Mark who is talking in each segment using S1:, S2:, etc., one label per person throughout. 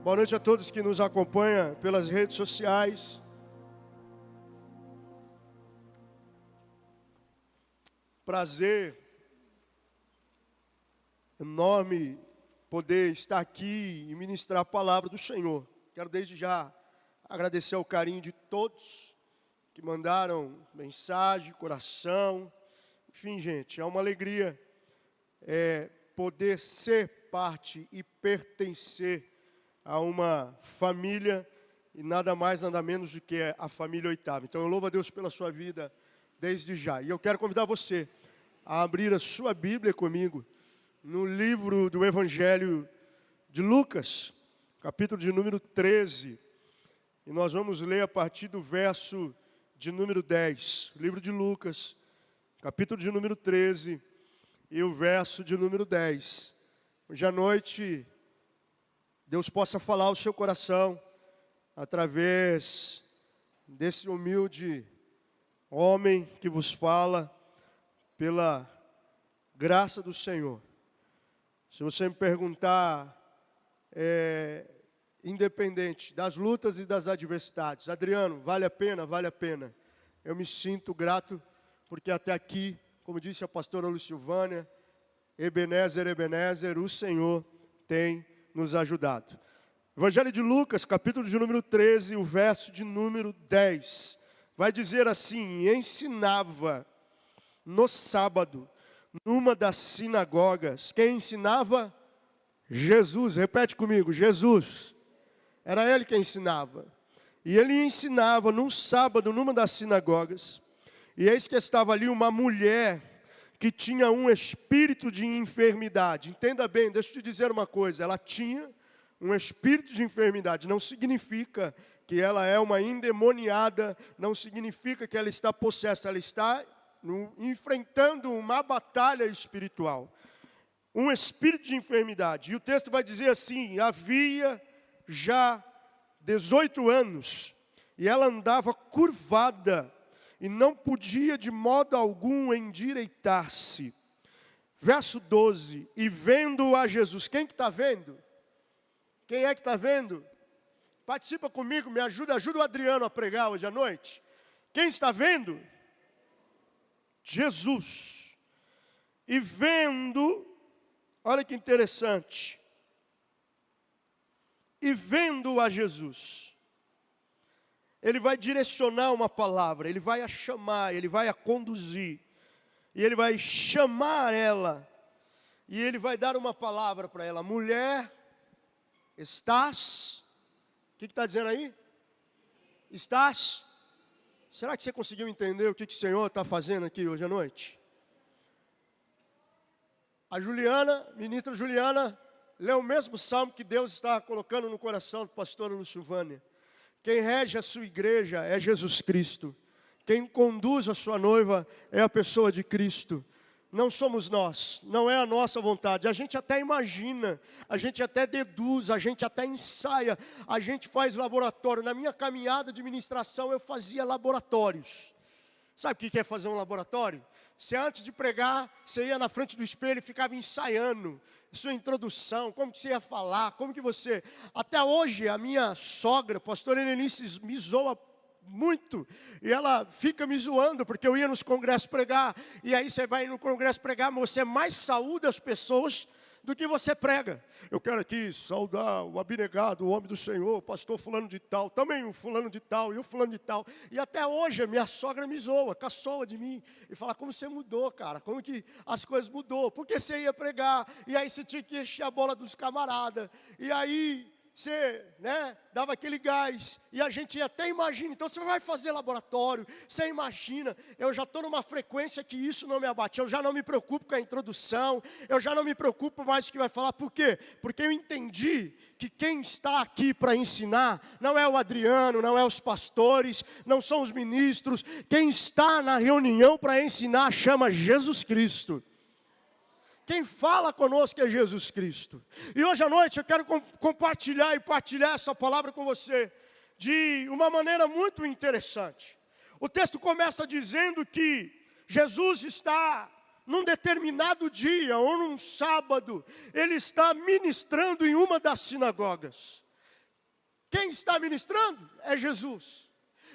S1: Boa noite a todos que nos acompanham pelas redes sociais. Prazer enorme poder estar aqui e ministrar a palavra do Senhor. Quero desde já agradecer o carinho de todos que mandaram mensagem, coração. Enfim, gente, é uma alegria poder ser parte e pertencer a uma família, e nada mais, nada menos do que a família Oitava. Então eu louvo a Deus pela sua vida desde já. E eu quero convidar você a abrir a sua Bíblia comigo no livro do Evangelho de Lucas, capítulo de número 13. E nós vamos ler a partir do verso de número 10. Livro de Lucas, capítulo de número 13 e o verso de número 10. Hoje à noite Deus possa falar ao seu coração através desse humilde homem que vos fala pela graça do Senhor. Se você me perguntar, independente das lutas e das adversidades, Adriano, vale a pena? Vale a pena. Eu me sinto grato porque até aqui, como disse a pastora Lucilvânia, Ebenezer, o Senhor tem nos ajudado. Evangelho de Lucas, capítulo de número 13, o verso de número 10. Vai dizer assim: ensinava no sábado, numa das sinagogas. Quem ensinava? Jesus. Repete comigo, Jesus. Era ele que ensinava. E ele ensinava num sábado, numa das sinagogas. E eis que estava ali uma mulher que tinha um espírito de enfermidade. Entenda bem, deixa eu te dizer uma coisa. Ela tinha um espírito de enfermidade. Não significa que ela é uma endemoniada. Não significa que ela está possessa. Ela está enfrentando uma batalha espiritual. Um espírito de enfermidade. E o texto vai dizer assim: havia já 18 anos. E ela andava curvada. E não podia de modo algum endireitar-se. Verso 12. E vendo a Jesus. Quem que está vendo? Quem é que está vendo? Participa comigo, me ajuda o Adriano a pregar hoje à noite. Quem está vendo? Jesus. E vendo, olha que interessante. E vendo a Jesus. Ele vai direcionar uma palavra, ele vai a chamar, ele vai a conduzir. E ele vai chamar ela. E ele vai dar uma palavra para ela. Mulher, estás... O que está dizendo aí? Estás? Será que você conseguiu entender o que o Senhor está fazendo aqui hoje à noite? A Juliana, ministra Juliana, leu o mesmo salmo que Deus está colocando no coração do pastor Lucilvânia. Quem rege a sua igreja é Jesus Cristo. Quem conduz a sua noiva é a pessoa de Cristo. Não somos nós, não é a nossa vontade. A gente até imagina, a gente até deduz, a gente até ensaia, a gente faz laboratório. Na minha caminhada de ministração eu fazia laboratórios. Sabe o que é fazer um laboratório? Você antes de pregar, você ia na frente do espelho e ficava ensaiando sua introdução, como que você ia falar, como que você... Até hoje a minha sogra, pastora Helenice, me zoa muito, e ela fica me zoando, porque eu ia nos congressos pregar, e aí você vai no congresso pregar, mas você mais saúda as pessoas do que você prega. Eu quero aqui saudar o abnegado, o homem do Senhor, o pastor fulano de tal, também o fulano de tal, e o fulano de tal. E até hoje a minha sogra me zoa, caçoa de mim, e fala: como você mudou, cara, como que as coisas mudou, porque você ia pregar, e aí você tinha que encher a bola dos camaradas, e aí você, dava aquele gás, e a gente até imagina. Então você vai fazer laboratório, você imagina. Eu já estou numa frequência que isso não me abate. Eu já não me preocupo com a introdução, eu já não me preocupo mais com o que vai falar. Por quê? Porque eu entendi que quem está aqui para ensinar não é o Adriano, não é os pastores, não são os ministros. Quem está na reunião para ensinar chama Jesus Cristo. Quem fala conosco é Jesus Cristo. E hoje à noite eu quero compartilhar e partilhar essa palavra com você. de uma maneira muito interessante. O texto começa dizendo que Jesus está num determinado dia, ou num sábado, ele está ministrando em uma das sinagogas. Quem está ministrando? É Jesus.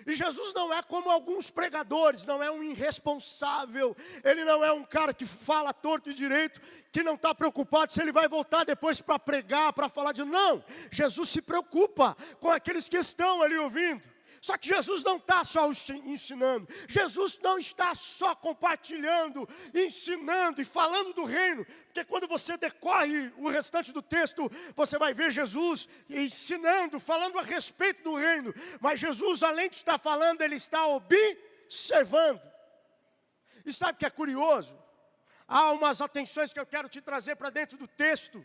S1: E Jesus não é como alguns pregadores, não é um irresponsável, ele não é um cara que fala torto e direito, que não está preocupado se ele vai voltar depois para pregar, para falar de... Não, Jesus se preocupa com aqueles que estão ali ouvindo. Só que Jesus não está só ensinando, Jesus não está só compartilhando, ensinando e falando do reino, porque quando você decorre o restante do texto, você vai ver Jesus ensinando, falando a respeito do reino, mas Jesus, além de estar falando, ele está observando. E sabe o que é curioso? Há umas atenções que eu quero te trazer para dentro do texto,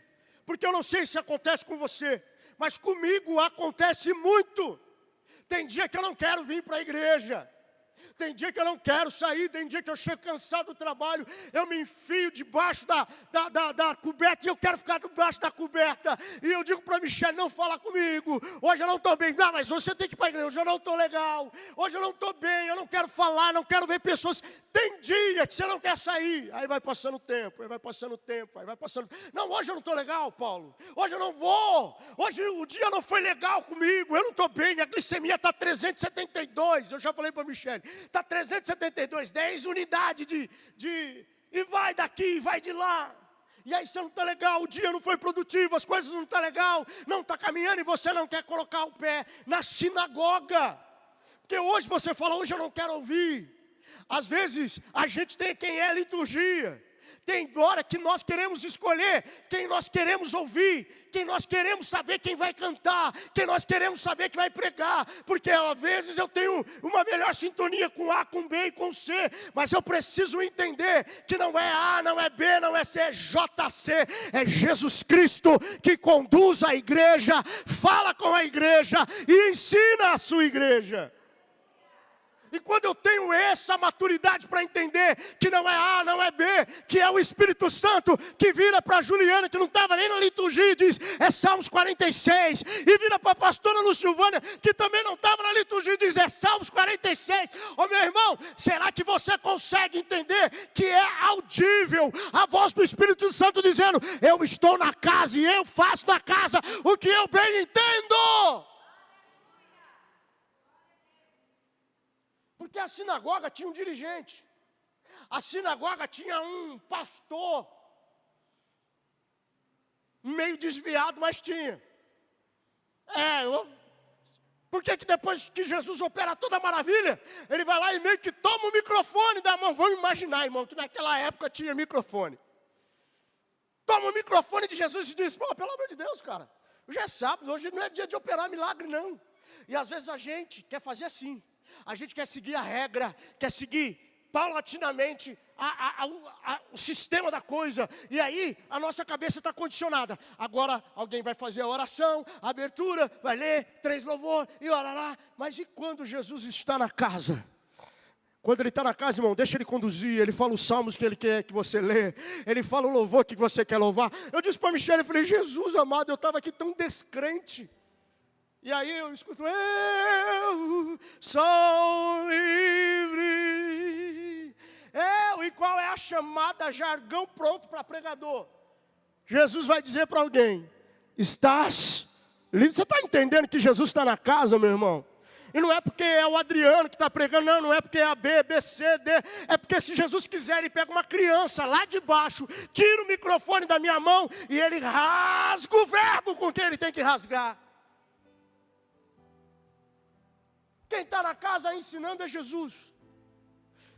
S1: porque eu não sei se acontece com você, mas comigo acontece muito. Tem dia que eu não quero vir para a igreja. Tem dia que eu não quero sair. Tem dia que eu chego cansado do trabalho. Eu me enfio debaixo da coberta. E eu quero ficar debaixo da coberta. E eu digo para a Michelle, não fala comigo. Hoje eu não estou bem. Não, mas você tem que ir para a igreja. Hoje eu não estou legal. Hoje eu não estou bem. Eu não quero falar. Não quero ver pessoas. Tem dia que você não quer sair. Aí vai passando o tempo. Aí vai passando o tempo. Aí vai passando. Não, hoje eu não estou legal, Paulo. Hoje eu não vou. Hoje o dia não foi legal comigo. Eu não estou bem. A glicemia está 372. Eu já falei para a Michelle. Está 372, 10 unidades e vai daqui, vai de lá. E aí você não está legal, o dia não foi produtivo, as coisas não estão legal, não está caminhando e você não quer colocar o pé na sinagoga. Porque hoje você fala, hoje eu não quero ouvir. Às vezes a gente tem quem é a liturgia. Tem hora que nós queremos escolher quem nós queremos ouvir, quem nós queremos saber quem vai cantar, quem nós queremos saber que vai pregar, porque às vezes eu tenho uma melhor sintonia com A, com B e com C, mas eu preciso entender que não é A, não é B, não é C, é JC, é Jesus Cristo que conduz a igreja, fala com a igreja e ensina a sua igreja. E quando eu tenho essa maturidade para entender que não é A, não é B, que é o Espírito Santo, que vira para a Juliana, que não estava nem na liturgia, e diz, é Salmos 46, e vira para a pastora Lucilvânia, que também não estava na liturgia, e diz, é Salmos 46. Ô meu irmão, será que você consegue entender que é audível a voz do Espírito Santo dizendo, eu estou na casa e eu faço da casa o que eu bem entendo? Porque a sinagoga tinha um dirigente, a sinagoga tinha um pastor, meio desviado, mas tinha. Por que depois que Jesus opera toda a maravilha, ele vai lá e meio que toma o microfone da mão? Vamos imaginar, irmão, que naquela época tinha microfone. Toma o microfone de Jesus e diz, pô, pelo amor de Deus, cara, hoje é sábado, hoje não é dia de operar milagre, não. E às vezes a gente quer fazer assim. A gente quer seguir a regra, quer seguir paulatinamente o sistema da coisa. E aí a nossa cabeça está condicionada. Agora alguém vai fazer a oração, a abertura, vai ler 3 louvor e orará. Mas e quando Jesus está na casa? Quando ele está na casa, irmão, deixa ele conduzir. Ele fala os salmos que ele quer que você lê. Ele fala o louvor que você quer louvar. Eu disse para a Michelle, eu falei, Jesus amado, eu estava aqui tão descrente. E aí eu escuto, eu sou livre. E qual é a chamada, jargão pronto para pregador? Jesus vai dizer para alguém, estás livre. Você está entendendo que Jesus está na casa, meu irmão? E não é porque é o Adriano que está pregando, não é porque é a B, C, D. É porque se Jesus quiser, ele pega uma criança lá de baixo, tira o microfone da minha mão e ele rasga o verbo com que ele tem que rasgar. Quem está na casa ensinando é Jesus.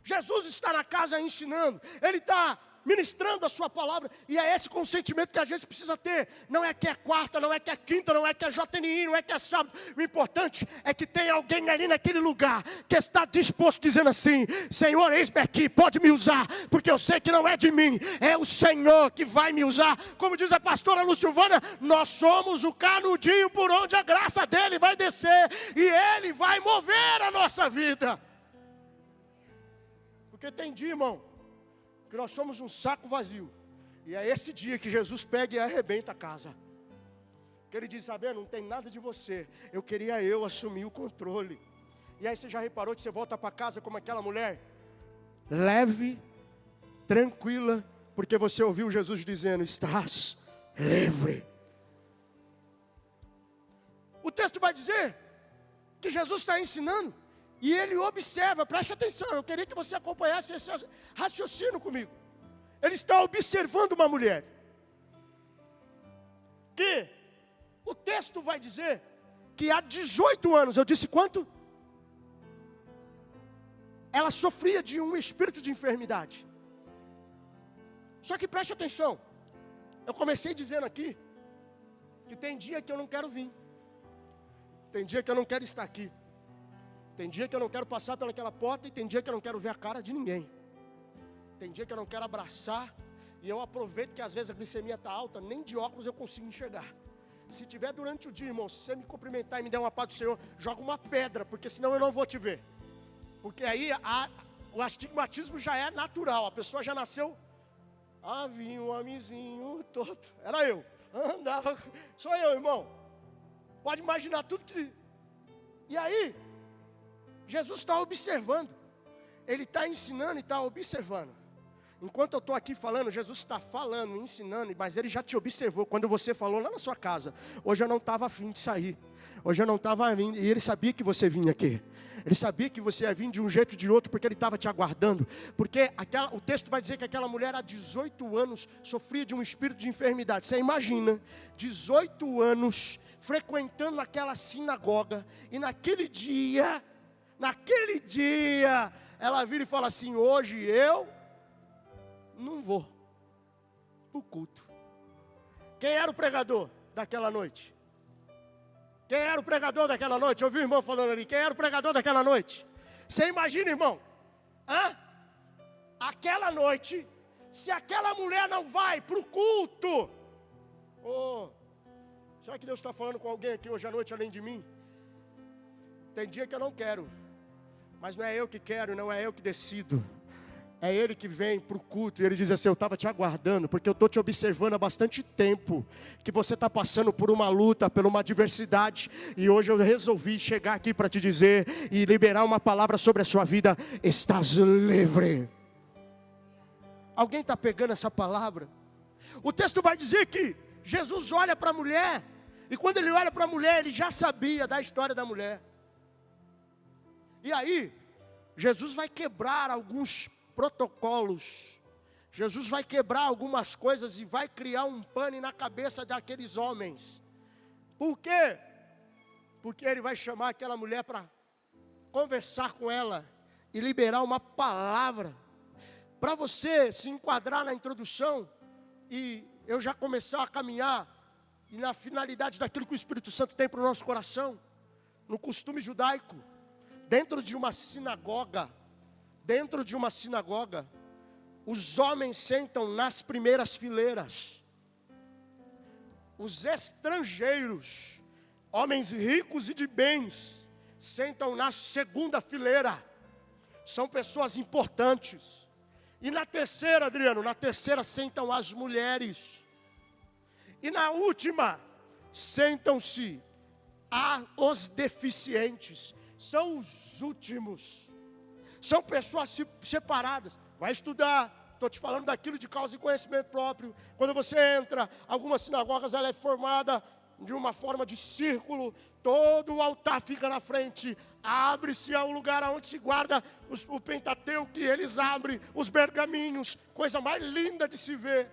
S1: Jesus está na casa ensinando. Ele está ministrando a sua palavra. E é esse consentimento que a gente precisa ter. Não é que é quarta, não é que é quinta, não é que é JNI, não é que é sábado. O importante é que tem alguém ali naquele lugar que está disposto dizendo assim, Senhor, eis-me aqui, pode me usar. Porque eu sei que não é de mim, é o Senhor que vai me usar. Como diz a pastora Lucilvânia, nós somos o canudinho por onde a graça dele vai descer. E ele vai mover a nossa vida. Porque tem dia, irmão, que nós somos um saco vazio. E é esse dia que Jesus pega e arrebenta a casa. Que ele diz, sabe, não tem nada de você. Eu queria eu assumir o controle. E aí você já reparou que você volta para casa como aquela mulher? Leve, tranquila, porque você ouviu Jesus dizendo, estás livre. O texto vai dizer que Jesus está ensinando e ele observa, preste atenção, eu queria que você acompanhasse esse raciocínio comigo. Ele está observando uma mulher que o texto vai dizer que há 18 anos, eu disse quanto? Ela sofria de um espírito de enfermidade. Só que preste atenção, eu comecei dizendo aqui que tem dia que eu não quero vir. Tem dia que eu não quero estar aqui. Tem dia que eu não quero passar pelaquela porta e tem dia que eu não quero ver a cara de ninguém. Tem dia que eu não quero abraçar e eu aproveito que às vezes a glicemia está alta, nem de óculos eu consigo enxergar. Se tiver durante o dia, irmão, se você me cumprimentar e me der uma paz do Senhor, joga uma pedra, porque senão eu não vou te ver. Porque aí o astigmatismo já é natural, a pessoa já nasceu, vinha um homenzinho todo, era eu, andava, sou eu, irmão. Pode imaginar tudo que... E aí, Jesus está observando. Ele está ensinando e está observando. Enquanto eu estou aqui falando, Jesus está falando, ensinando, mas Ele já te observou. Quando você falou lá na sua casa, hoje eu não estava afim de sair. Hoje eu não estava vindo. E Ele sabia que você vinha aqui. Ele sabia que você ia vir de um jeito ou de outro, porque Ele estava te aguardando. Porque o texto vai dizer que aquela mulher há 18 anos sofria de um espírito de enfermidade. Você imagina, 18 anos frequentando aquela sinagoga. E naquele dia, ela vira e fala assim, hoje eu não vou para o culto. Quem era o pregador daquela noite? Quem era o pregador daquela noite? Eu ouvi o irmão falando ali. Quem era o pregador daquela noite? Você imagina, irmão? Aquela noite, se aquela mulher não vai para o culto. Será que Deus está falando com alguém aqui hoje à noite além de mim? Tem dia que eu não quero. Mas não é eu que quero, não é eu que decido. É Ele que vem para o culto e Ele diz assim, eu estava te aguardando, porque eu estou te observando há bastante tempo, que você está passando por uma luta, por uma adversidade, e hoje eu resolvi chegar aqui para te dizer, e liberar uma palavra sobre a sua vida, estás livre. Alguém está pegando essa palavra? O texto vai dizer que Jesus olha para a mulher, e quando Ele olha para a mulher, Ele já sabia da história da mulher. E aí, Jesus vai quebrar alguns protocolos. Jesus vai quebrar algumas coisas e vai criar um pane na cabeça daqueles homens. Por quê? Porque Ele vai chamar aquela mulher para conversar com ela e liberar uma palavra. Para você se enquadrar na introdução e eu já começar a caminhar e na finalidade daquilo que o Espírito Santo tem para o nosso coração, no costume judaico, dentro de uma sinagoga, os homens sentam nas primeiras fileiras. Os estrangeiros, homens ricos e de bens, sentam na segunda fileira. São pessoas importantes. E na terceira, Adriano, sentam as mulheres. E na última, sentam-se os deficientes. São os últimos. São pessoas separadas. Vai estudar. Estou te falando daquilo de causa e conhecimento próprio. Quando você entra, algumas sinagogas ela é formada de uma forma de círculo. Todo o altar fica na frente. Abre-se a um lugar onde se guarda o Pentateuco. E eles abrem os pergaminhos. Coisa mais linda de se ver.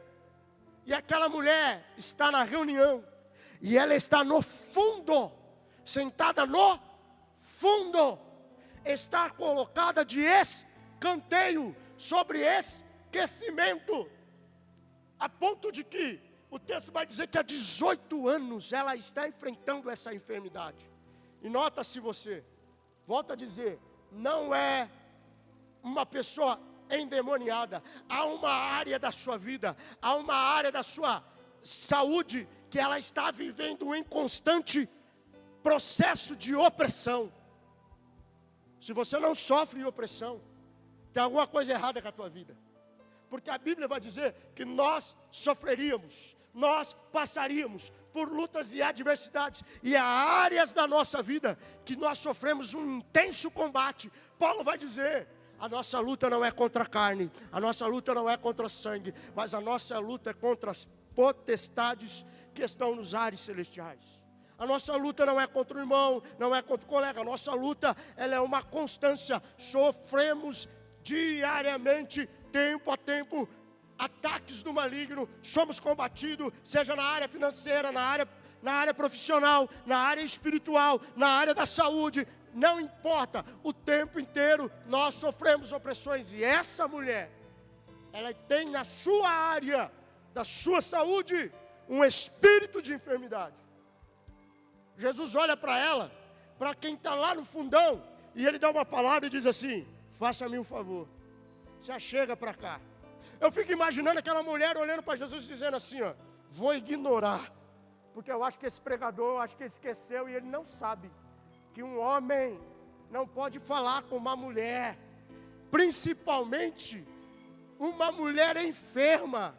S1: E aquela mulher está na reunião. E ela está no fundo. Sentada no fundo. Está colocada de escanteio, sobre esquecimento, a ponto de que o texto vai dizer que há 18 anos ela está enfrentando essa enfermidade. E nota-se você, volta a dizer, não é uma pessoa endemoniada, há uma área da sua vida, há uma área da sua saúde, que ela está vivendo em constante processo de opressão. Se você não sofre opressão, tem alguma coisa errada com a tua vida. Porque a Bíblia vai dizer que nós sofreríamos, nós passaríamos por lutas e adversidades, e há áreas da nossa vida que nós sofremos um intenso combate. Paulo vai dizer: a nossa luta não é contra a carne, a nossa luta não é contra o sangue, mas a nossa luta é contra as potestades que estão nos ares celestiais. A nossa luta não é contra o irmão, não é contra o colega, a nossa luta, ela é uma constância. Sofremos diariamente, tempo a tempo, ataques do maligno, somos combatidos, seja na área financeira, na área profissional, na área espiritual, na área da saúde, não importa, o tempo inteiro nós sofremos opressões. E essa mulher, ela tem na sua área, da sua saúde, um espírito de enfermidade. Jesus olha para ela, para quem está lá no fundão, e ele dá uma palavra e diz assim: faça-me um favor, se achega para cá. Eu fico imaginando aquela mulher olhando para Jesus dizendo assim, ó: vou ignorar, porque eu acho que esse pregador, acho que ele esqueceu, e ele não sabe que um homem não pode falar com uma mulher, principalmente uma mulher enferma.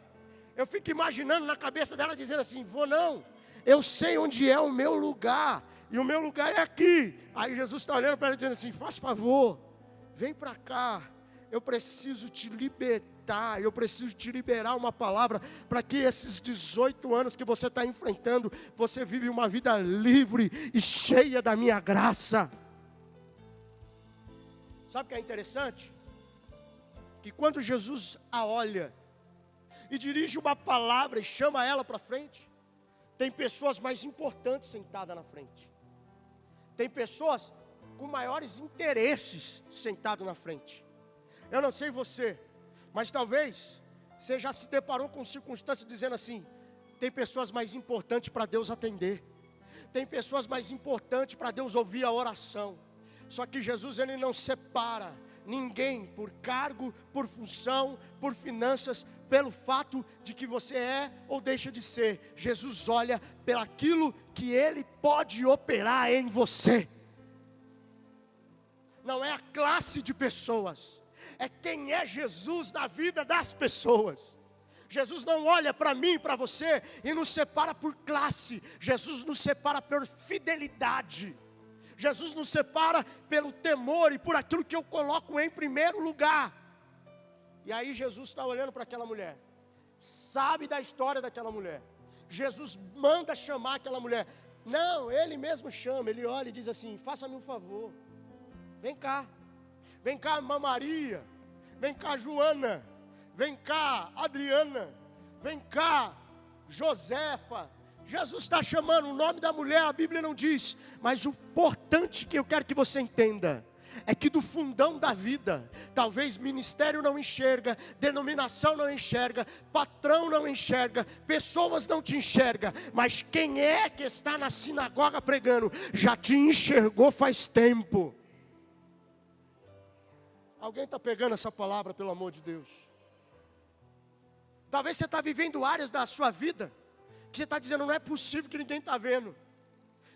S1: Eu fico imaginando na cabeça dela dizendo assim: vou não, eu sei onde é o meu lugar, e o meu lugar é aqui. Aí Jesus está olhando para ela dizendo assim: faz favor, vem para cá, eu preciso te libertar, eu preciso te liberar uma palavra, para que esses 18 anos que você está enfrentando, você vive uma vida livre e cheia da minha graça. Sabe o que é interessante? Que quando Jesus a olha, e dirige uma palavra e chama ela para frente, tem pessoas mais importantes sentadas na frente. Tem pessoas com maiores interesses sentadas na frente. Eu não sei você, mas talvez você já se deparou com circunstâncias dizendo assim: tem pessoas mais importantes para Deus atender. Tem pessoas mais importantes para Deus ouvir a oração. Só que Jesus, ele não separa ninguém por cargo, por função, por finanças, pelo fato de que você é ou deixa de ser. Jesus olha pelaquilo que ele pode operar em você. Não é a classe de pessoas, é quem é Jesus na vida das pessoas. Jesus não olha para mim e para você e nos separa por classe. Jesus nos separa por fidelidade. Jesus nos separa pelo temor e por aquilo que eu coloco em primeiro lugar. E aí Jesus está olhando para aquela mulher, sabe da história daquela mulher. Jesus manda chamar aquela mulher. Não, ele mesmo chama, ele olha e diz assim: faça-me um favor, vem cá, irmã Maria, vem cá, Joana, vem cá, Adriana, vem cá, Josefa. Jesus está chamando o nome da mulher, a Bíblia não diz, mas o importante que eu quero que você entenda é que do fundão da vida, talvez ministério não enxerga, denominação não enxerga, patrão não enxerga, pessoas não te enxerga, mas quem é que está na sinagoga pregando, já te enxergou faz tempo. Alguém está pegando essa palavra, pelo amor de Deus? Talvez você está vivendo áreas da sua vida que você está dizendo: não é possível que ninguém está vendo,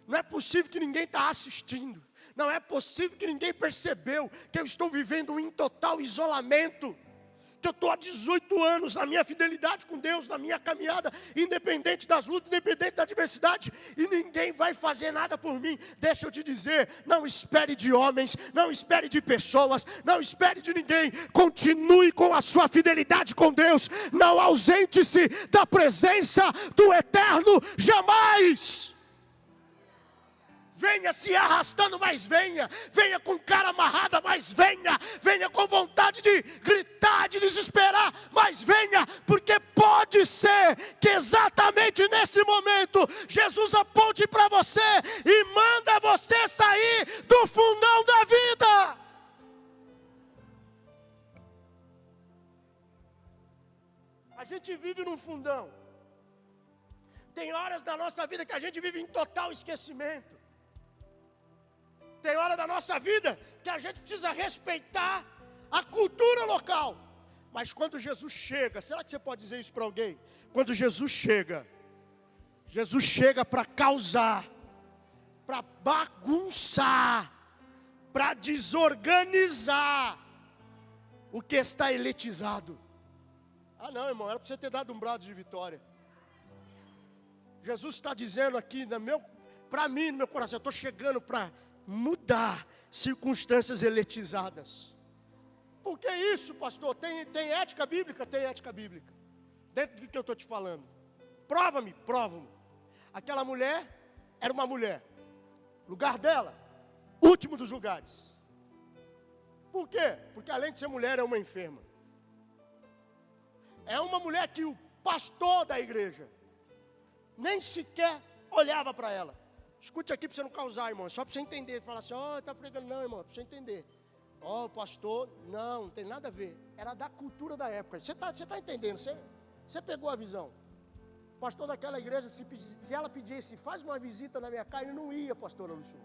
S1: não é possível que ninguém está assistindo, não é possível que ninguém percebeu que eu estou vivendo em total isolamento, que eu estou há 18 anos na minha fidelidade com Deus, na minha caminhada, independente das lutas, independente da adversidade, e ninguém vai fazer nada por mim. Deixa eu te dizer, não espere de homens, não espere de pessoas, não espere de ninguém, continue com a sua fidelidade com Deus, não ausente-se da presença do Eterno, jamais. Venha se arrastando, mas venha com cara amarrada, mas venha com vontade de gritar, de desesperar, mas venha, porque pode ser que exatamente nesse momento, Jesus aponte para você e manda você sair do fundão da vida. A gente vive num fundão, tem horas da nossa vida que a gente vive em total esquecimento. Tem hora da nossa vida que a gente precisa respeitar a cultura local. Mas quando Jesus chega, será que você pode dizer isso para alguém? Quando Jesus chega para causar, para bagunçar, para desorganizar o que está eletizado. Ah não, irmão, era para você ter dado um brado de vitória. Jesus está dizendo aqui, para mim, no meu coração, eu estou chegando para mudar circunstâncias eletizadas. Por que isso, pastor? Tem ética bíblica? Tem ética bíblica. Dentro do que eu estou te falando. Prova-me. Aquela mulher era uma mulher. Lugar dela, último dos lugares. Por quê? Porque além de ser mulher, é uma enferma. É uma mulher que o pastor da igreja nem sequer olhava para ela. Escute aqui para você não causar, irmão. Só para você entender. Fala assim, está pregando. Não, irmão, para você entender. O pastor, não tem nada a ver. Era da cultura da época. Você tá entendendo? Você pegou a visão. O pastor daquela igreja, se ela pedisse, faz uma visita na minha casa, ele não ia, pastora Lúcio.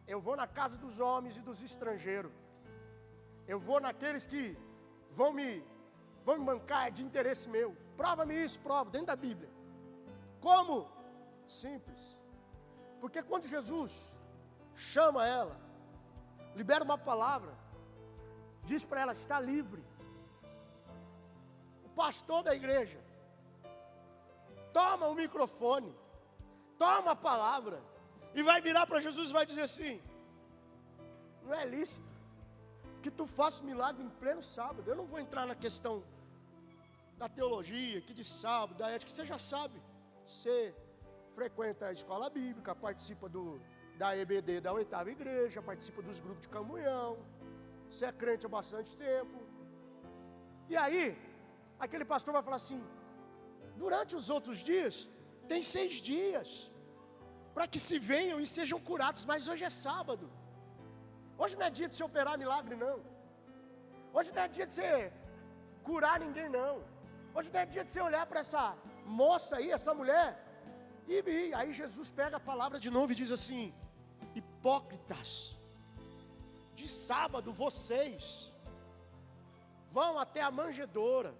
S1: Eu vou na casa dos homens e dos estrangeiros. Eu vou naqueles que vão me bancar de interesse meu. Prova-me isso, prova, dentro da Bíblia. Como? Simples. Porque quando Jesus chama ela, libera uma palavra, diz para ela, está livre. O pastor da igreja toma o microfone, toma a palavra, e vai virar para Jesus e vai dizer assim, não é lícito que tu faças milagre em pleno sábado. Eu não vou entrar na questão da teologia, que de sábado, da ética, você já sabe. Você frequenta a escola bíblica, participa da EBD da 8ª igreja, participa dos grupos de comunhão, você é crente há bastante tempo. E aí, aquele pastor vai falar assim, durante os outros dias, tem 6 dias, para que se venham e sejam curados, mas hoje é sábado. Hoje não é dia de você operar milagre, não. Hoje não é dia de você curar ninguém, não. Hoje não é dia de você olhar para essa moça aí, essa mulher, e aí Jesus pega a palavra de novo e diz assim, hipócritas, de sábado vocês vão até a manjedoura,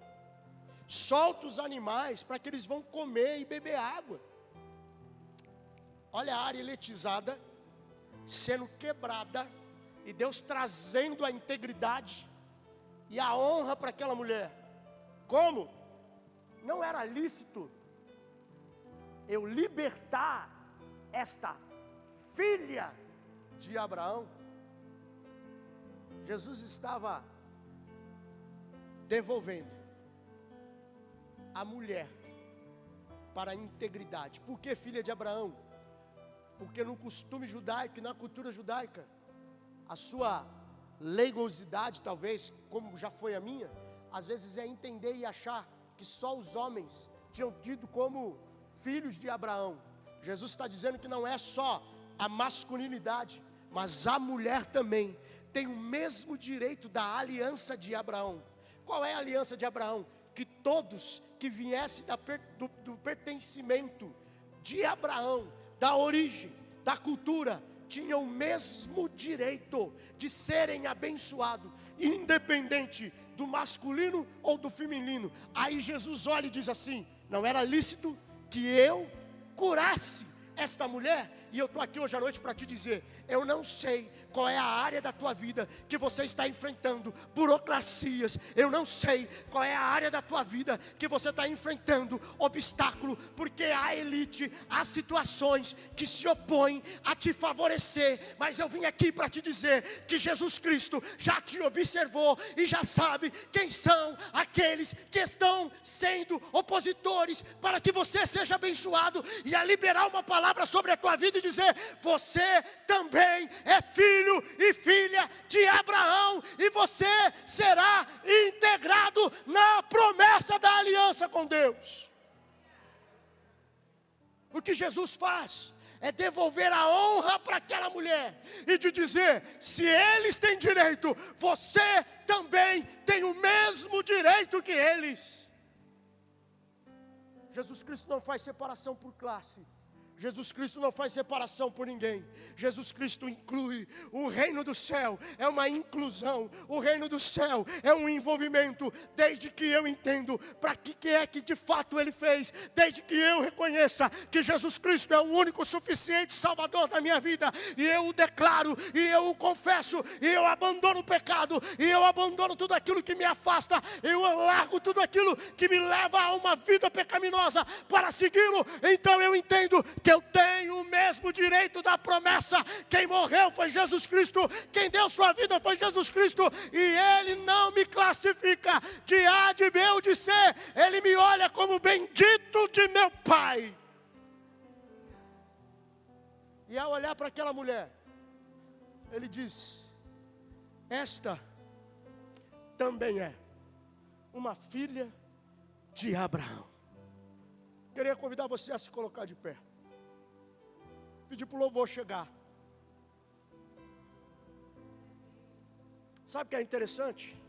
S1: solta os animais para que eles vão comer e beber água. Olha a área eletizada sendo quebrada e Deus trazendo a integridade e a honra para aquela mulher. Como? Não era lícito eu libertar esta filha de Abraão? Jesus estava devolvendo a mulher para a integridade. Por que filha de Abraão? Porque no costume judaico e na cultura judaica, a sua legosidade, talvez, como já foi a minha, às vezes é entender e achar que só os homens tinham tido como filhos de Abraão. Jesus está dizendo que não é só a masculinidade, mas a mulher também tem o mesmo direito da aliança de Abraão. Qual é a aliança de Abraão? Que todos que viessem do pertencimento de Abraão, da origem, da cultura, tinham o mesmo direito de serem abençoados, independente do masculino ou do feminino. Aí Jesus olha e diz assim, não era lícito que eu curasse esta mulher? E eu estou aqui hoje à noite para te dizer, eu não sei qual é a área da tua vida que você está enfrentando burocracias, eu não sei qual é a área da tua vida que você está enfrentando obstáculo, porque há elite, há situações que se opõem a te favorecer, mas eu vim aqui para te dizer que Jesus Cristo já te observou e já sabe quem são aqueles que estão sendo opositores para que você seja abençoado, e a liberar uma palavra sobre a tua vida e dizer, você também é filho e filha de Abraão, e você será integrado na promessa da aliança com Deus. O que Jesus faz é devolver a honra para aquela mulher e de dizer, se eles têm direito, você também tem o mesmo direito que eles. Jesus Cristo não faz separação por classe. Jesus Cristo não faz separação por ninguém. Jesus Cristo inclui. O reino do céu é uma inclusão. O reino do céu é um envolvimento. Desde que eu entendo para que é que de fato Ele fez. Desde que eu reconheça que Jesus Cristo é o único suficiente Salvador da minha vida. E eu o declaro, e eu o confesso, e eu abandono o pecado, e eu abandono tudo aquilo que me afasta. Eu largo tudo aquilo que me leva a uma vida pecaminosa para segui-lo. Então eu entendo que eu tenho o mesmo direito da promessa. Quem morreu foi Jesus Cristo, quem deu sua vida foi Jesus Cristo, e Ele não me classifica de A, de B ou de C. Ele me olha como bendito de meu Pai. E ao olhar para aquela mulher, Ele diz: esta também é uma filha de Abraão. Queria convidar você a se colocar de pé. Pedir para o louvor chegar. Sabe o que é interessante?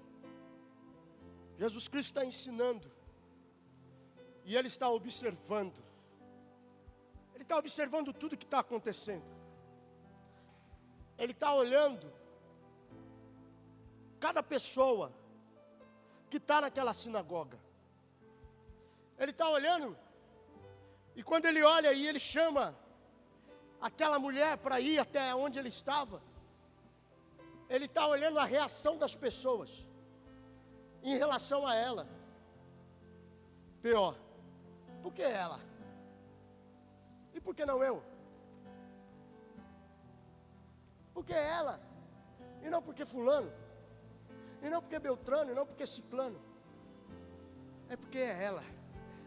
S1: Jesus Cristo está ensinando. E Ele está observando. Ele está observando tudo que está acontecendo. Ele está olhando cada pessoa que está naquela sinagoga. Ele está olhando. E quando Ele olha e Ele chama aquela mulher para ir até onde Ele estava, Ele está olhando a reação das pessoas em relação a ela. Pior, por que ela? E por que não eu? Por que ela? E não porque fulano? E não porque Beltrano? E não porque Ciclano? É porque é ela.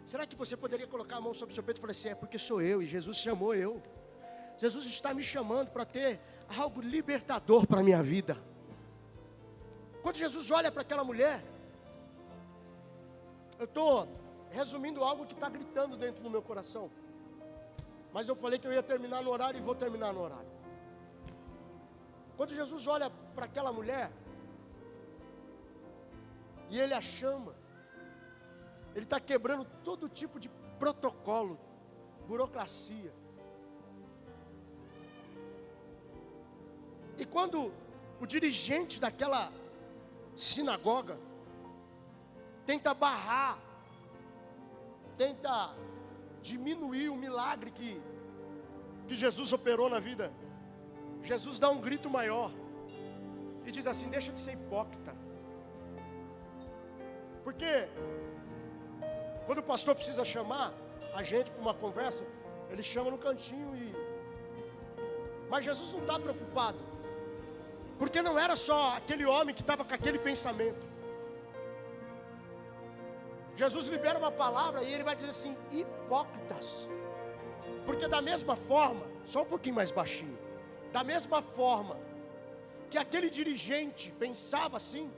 S1: Será que você poderia colocar a mão sobre o seu peito e falar assim: é porque sou eu e Jesus chamou eu. Jesus está me chamando para ter algo libertador para a minha vida. Quando Jesus olha para aquela mulher, eu estou resumindo algo que está gritando dentro do meu coração. Mas eu falei que eu ia terminar no horário e vou terminar no horário. Quando Jesus olha para aquela mulher, e Ele a chama, Ele está quebrando todo tipo de protocolo, burocracia. E quando o dirigente daquela sinagoga tenta barrar, tenta diminuir o milagre que Jesus operou na vida, Jesus dá um grito maior e diz assim: deixa de ser hipócrita. Porque quando o pastor precisa chamar a gente para uma conversa, ele chama no cantinho mas Jesus não está preocupado, porque não era só aquele homem que estava com aquele pensamento. Jesus libera uma palavra e Ele vai dizer assim: hipócritas. Porque da mesma forma, só um pouquinho mais baixinho, da mesma forma que aquele dirigente pensava assim,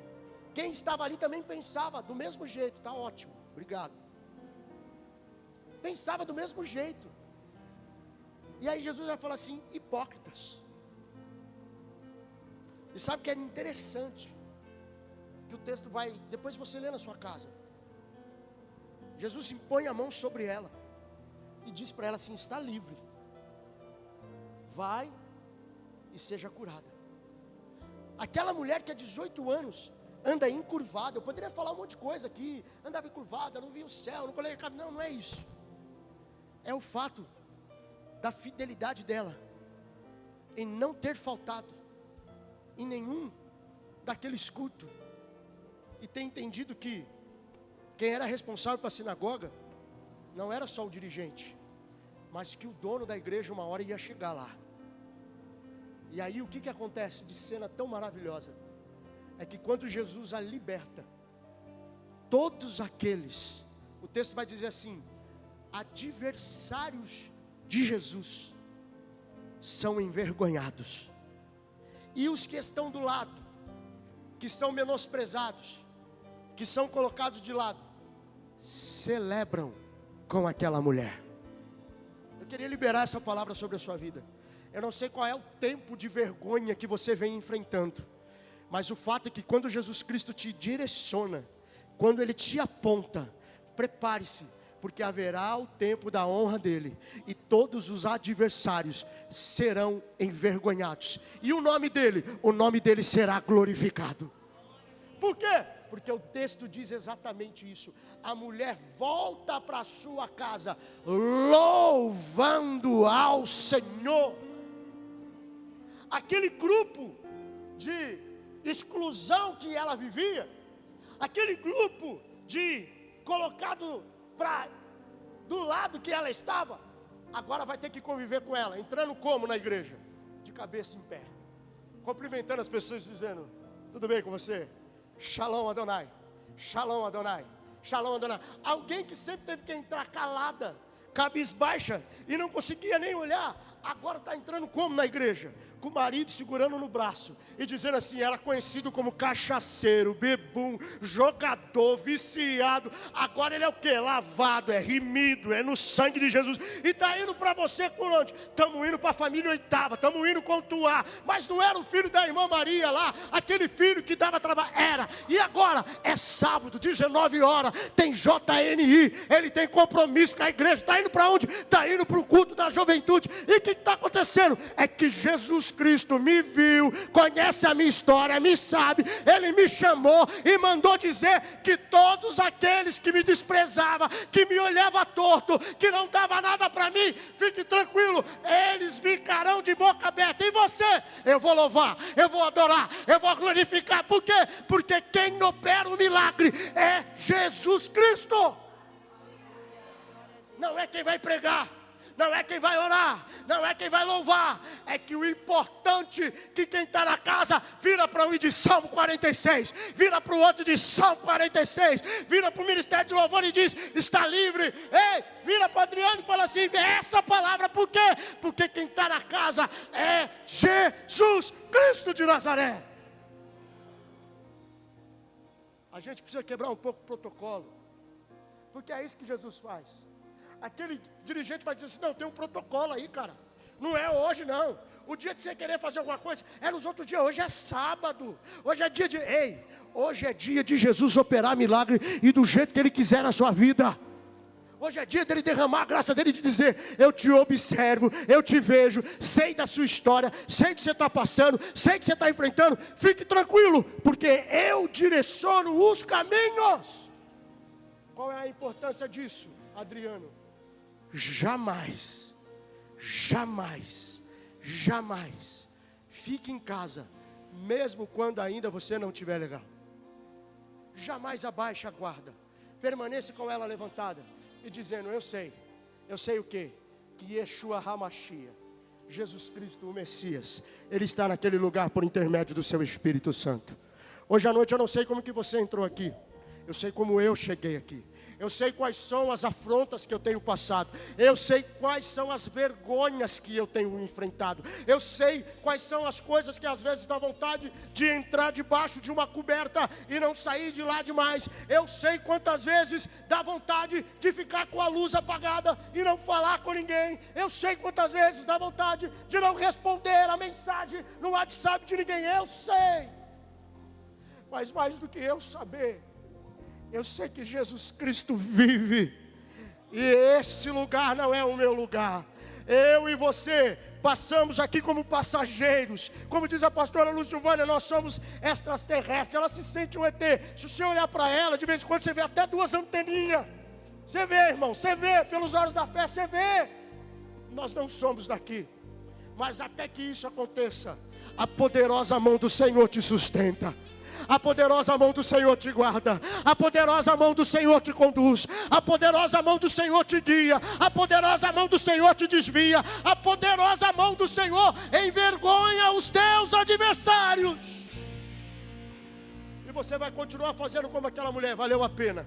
S1: quem estava ali também pensava do mesmo jeito. Tá ótimo, obrigado. Pensava do mesmo jeito. E aí Jesus vai falar assim: hipócritas. E sabe o que é interessante? Que o texto vai, depois você lê na sua casa. Jesus impõe a mão sobre ela e diz para ela assim: está livre, vai e seja curada. Aquela mulher que há 18 anos anda encurvada, eu poderia falar um monte de coisa aqui, andava encurvada, não via o céu, não colhia cabelo, não é isso. É o fato da fidelidade dela em não ter faltado em nenhum daqueles cultos, e ter entendido que quem era responsável pela sinagoga não era só o dirigente, mas que o dono da igreja uma hora ia chegar lá. E aí o que acontece de cena tão maravilhosa? É que quando Jesus a liberta, todos aqueles, o texto vai dizer assim, adversários de Jesus, são envergonhados. E os que estão do lado, que são menosprezados, que são colocados de lado, celebram com aquela mulher. Eu queria liberar essa palavra sobre a sua vida. Eu não sei qual é o tempo de vergonha que você vem enfrentando, mas o fato é que quando Jesus Cristo te direciona, quando Ele te aponta, prepare-se, porque haverá o tempo da honra dele, e todos os adversários serão envergonhados, e o nome dele será glorificado. Por quê? Porque o texto diz exatamente isso. A mulher volta para sua casa louvando ao Senhor. Aquele grupo de exclusão que ela vivia, aquele grupo de colocado do lado que ela estava, agora vai ter que conviver com ela, entrando como na igreja? De cabeça em pé, cumprimentando as pessoas, dizendo: tudo bem com você? Shalom Adonai, Shalom Adonai, Shalom Adonai. Alguém que sempre teve que entrar calada, cabisbaixa, e não conseguia nem olhar, agora está entrando como na igreja? Com o marido segurando no braço, e dizendo assim: era conhecido como cachaceiro, bebum, jogador, viciado, agora ele é o que? Lavado, é remido, é no sangue de Jesus, e está indo para você por onde? Estamos indo para a família oitava, estamos indo cultuar, mas não era o filho da irmã Maria lá, aquele filho que dava trabalho, era, e agora é sábado, 19 horas, tem JNI, ele tem compromisso com a igreja, está indo para onde? Está indo para o culto da juventude, e o que está acontecendo? É que Jesus Cristo me viu, conhece a minha história, me sabe, Ele me chamou e mandou dizer que todos aqueles que me desprezavam, que me olhavam torto, que não dava nada para mim, fique tranquilo, eles ficarão de boca aberta. E você? Eu vou louvar, eu vou adorar, eu vou glorificar. Por quê? Porque quem opera o milagre é Jesus Cristo. Não é quem vai pregar, não é quem vai orar, não é quem vai louvar. É que o importante é que quem está na casa vira para um de Salmo 46, vira para o outro de Salmo 46, vira para o ministério de louvor e diz: está livre. Ei, vira para o Adriano e fala assim: é essa palavra. Por quê? Porque quem está na casa é Jesus Cristo de Nazaré. A gente precisa quebrar um pouco o protocolo, porque é isso que Jesus faz. Aquele dirigente vai dizer assim: não, tem um protocolo aí, cara, não é hoje não, o dia de você querer fazer alguma coisa é nos outros dias, hoje é sábado, hoje é dia de... Ei, hoje é dia de Jesus operar milagre, e do jeito que Ele quiser na sua vida. Hoje é dia dele derramar a graça dele, de dizer: eu te observo, eu te vejo, sei da sua história, sei que você está passando, sei que você está enfrentando, fique tranquilo, porque eu direciono os caminhos. Qual é a importância disso, Adriano? Jamais, jamais, jamais fique em casa, mesmo quando ainda você não estiver legal. Jamais abaixe a guarda, permaneça com ela levantada e dizendo: eu sei o que? Que Yeshua HaMashiach, Jesus Cristo, o Messias, Ele está naquele lugar por intermédio do seu Espírito Santo. Hoje à noite eu não sei como que você entrou aqui, eu sei como eu cheguei aqui. Eu sei quais são as afrontas que eu tenho passado. Eu sei quais são as vergonhas que eu tenho enfrentado. Eu sei quais são as coisas que às vezes dá vontade de entrar debaixo de uma coberta e não sair de lá demais. Eu sei quantas vezes dá vontade de ficar com a luz apagada e não falar com ninguém. Eu sei quantas vezes dá vontade de não responder a mensagem no WhatsApp de ninguém. Eu sei. Mas mais do que eu saber, eu sei que Jesus Cristo vive, e esse lugar não é o meu lugar. Eu e você passamos aqui como passageiros. Como diz a pastora Lucilvânia, nós somos extraterrestres. Ela se sente um ET. Se você olhar para ela, de vez em quando você vê até duas anteninhas. Você vê, irmão, você vê, pelos olhos da fé, você vê. Nós não somos daqui. Mas até que isso aconteça, a poderosa mão do Senhor te sustenta. A poderosa mão do Senhor te guarda, a poderosa mão do Senhor te conduz, a poderosa mão do Senhor te guia, a poderosa mão do Senhor te desvia, a poderosa mão do Senhor envergonha os teus adversários. E você vai continuar fazendo como aquela mulher. Valeu a pena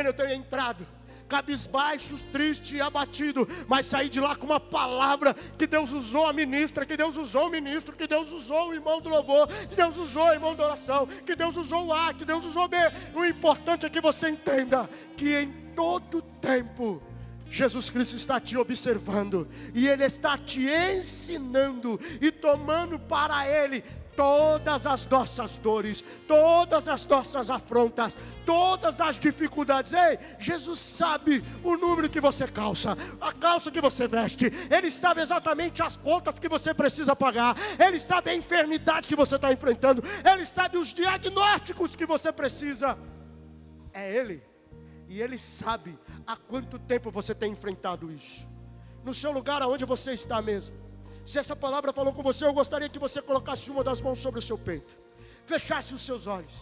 S1: eu ter entrado cabisbaixo, triste e abatido, mas saí de lá com uma palavra que Deus usou a ministra, que Deus usou o ministro, que Deus usou o irmão do louvor, que Deus usou o irmão da oração, que Deus usou o A, que Deus usou o B. O importante é que você entenda que em todo tempo Jesus Cristo está te observando, e Ele está te ensinando e tomando para Ele todas as nossas dores, todas as nossas afrontas, todas as dificuldades. Ei, Jesus sabe o número que você calça, a calça que você veste. Ele sabe exatamente as contas que você precisa pagar. Ele sabe a enfermidade que você está enfrentando. Ele sabe os diagnósticos que você precisa. É Ele. E Ele sabe há quanto tempo você tem enfrentado isso. No seu lugar, aonde você está mesmo. Se essa palavra falou com você, eu gostaria que você colocasse uma das mãos sobre o seu peito, fechasse os seus olhos.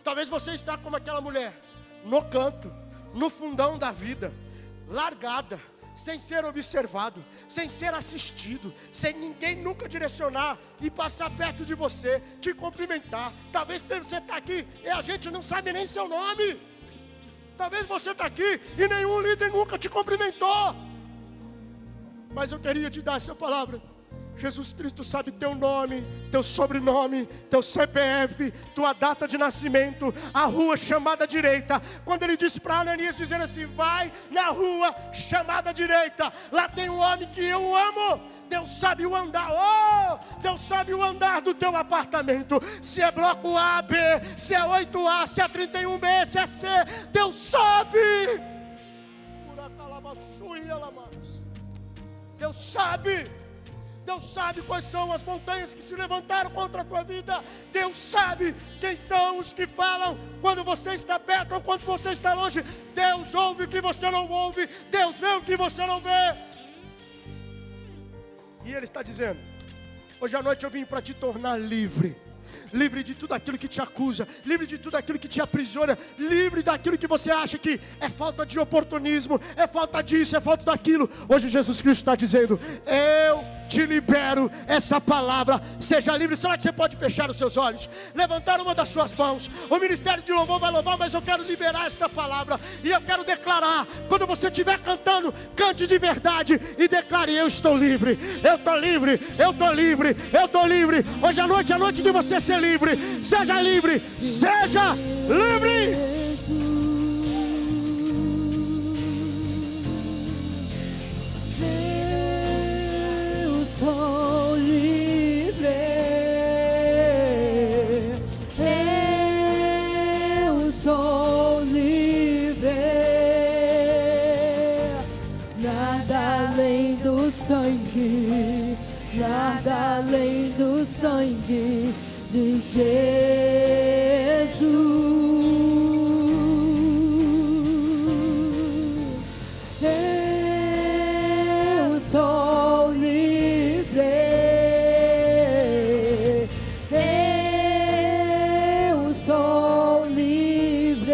S1: Talvez você está como aquela mulher, no canto, no fundão da vida, largada, sem ser observado, sem ser assistido, sem ninguém nunca direcionar e passar perto de você, te cumprimentar. Talvez você está aqui e a gente não sabe nem seu nome. Talvez você está aqui e nenhum líder nunca te cumprimentou. Mas eu queria te dar essa palavra. Jesus Cristo sabe teu nome, teu sobrenome, teu CPF, tua data de nascimento, a rua chamada direita. Quando ele disse para Ananias, dizendo assim: vai na rua chamada direita, lá tem um homem que eu amo. Deus sabe o andar, Deus sabe o andar do teu apartamento. Se é bloco A, B, se é 8A, se é 31B, se é C, Deus sabe. Deus sabe. Deus sabe quais são as montanhas que se levantaram contra a tua vida. Deus sabe quem são os que falam quando você está perto ou quando você está longe. Deus ouve o que você não ouve. Deus vê o que você não vê. E Ele está dizendo: hoje à noite eu vim para te tornar livre. Livre de tudo aquilo que te acusa, livre de tudo aquilo que te aprisiona, livre daquilo que você acha que é falta de oportunismo, é falta disso, é falta daquilo. Hoje Jesus Cristo está dizendo: eu te libero essa palavra, seja livre. Será que você pode fechar os seus olhos, levantar uma das suas mãos? O ministério de louvor vai louvar, mas eu quero liberar esta palavra, e eu quero declarar. Quando você estiver cantando, cante de verdade e declare: eu estou livre, eu estou livre, eu estou livre, eu estou livre. Hoje à noite é a noite de você ser livre. Seja livre, seja livre.
S2: Eu sou livre. Eu sou livre. Nada além do sangue, nada além do sangue de Jesus. Eu sou livre. Eu sou livre.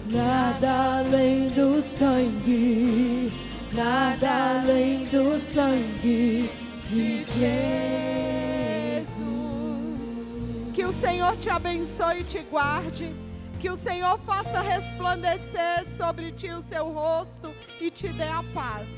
S2: Nada além do sangue, nada além do sangue de Jesus.
S3: Que o Senhor te abençoe e te guarde. Que o Senhor faça resplandecer sobre ti o seu rosto e te dê a paz.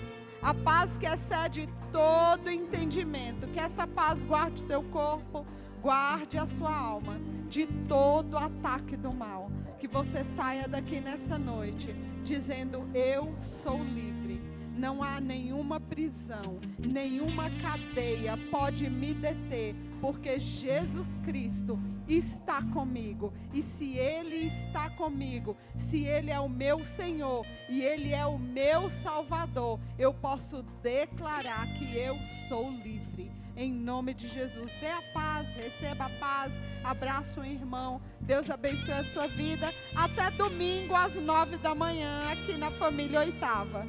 S3: A paz que excede todo entendimento. Que essa paz guarde o seu corpo, guarde a sua alma de todo ataque do mal. Que você saia daqui nessa noite dizendo: eu sou livre. Não há nenhuma prisão, nenhuma cadeia pode me deter, porque Jesus Cristo está comigo. E se Ele está comigo, se Ele é o meu Senhor e Ele é o meu Salvador, eu posso declarar que eu sou livre. Em nome de Jesus, dê a paz, receba a paz, abraça o irmão. Deus abençoe a sua vida. Até domingo às 9 da manhã aqui na Família Oitava.